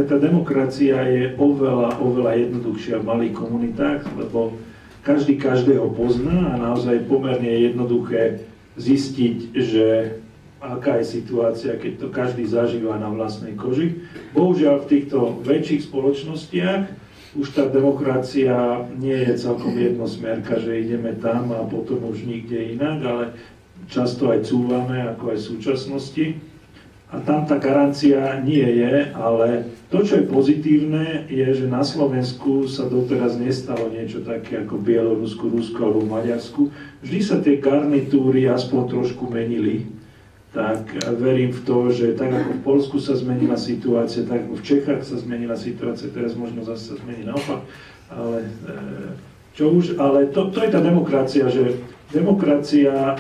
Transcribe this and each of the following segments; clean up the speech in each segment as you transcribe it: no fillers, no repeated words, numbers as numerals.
tá demokracia je oveľa jednoduchšia v malých komunitách, lebo každý každého pozná a naozaj pomerne je jednoduché zistiť, že aká je situácia, keď to každý zažíva na vlastnej koži. Bohužiaľ v týchto väčších spoločnostiach už tá demokracia nie je celkom jednosmerka, že ideme tam a potom už nikde inak, ale často aj cúvame, ako aj v súčasnosti. A tam tá garancia nie je, ale to, čo je pozitívne, je, že na Slovensku sa doteraz nestalo niečo také ako v Bielorusku, Rusku alebo Maďarsku. Vždy sa tie garnitúry aspoň trošku menili. Tak verím v to, že tak ako v Poľsku sa zmenila situácia, tak ako v Čechách sa zmenila situácia, teraz možno zase sa zmení naopak, ale to je tá demokracia, že demokracia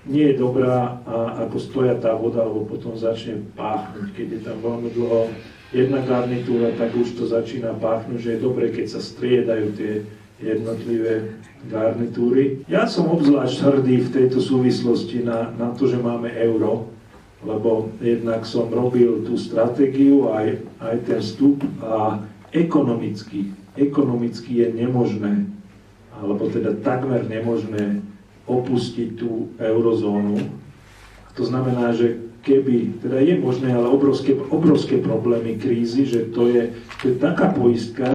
nie je dobrá ako stojatá voda, lebo potom začne páchnuť, keď je tam veľmi dlho jedna garnitúra, tak už to začína páchnuť, že je dobré, keď sa striedajú tie jednotlivé garnitúry. Ja som obzvlášť hrdý v tejto súvislosti na to, že máme euro, lebo jednak som robil tú stratégiu, aj ten vstup a ekonomicky je nemožné, alebo teda takmer nemožné opustiť tú eurozónu. To znamená, že keby, teda je možné, ale obrovské problémy krízy, že to je taká poistka,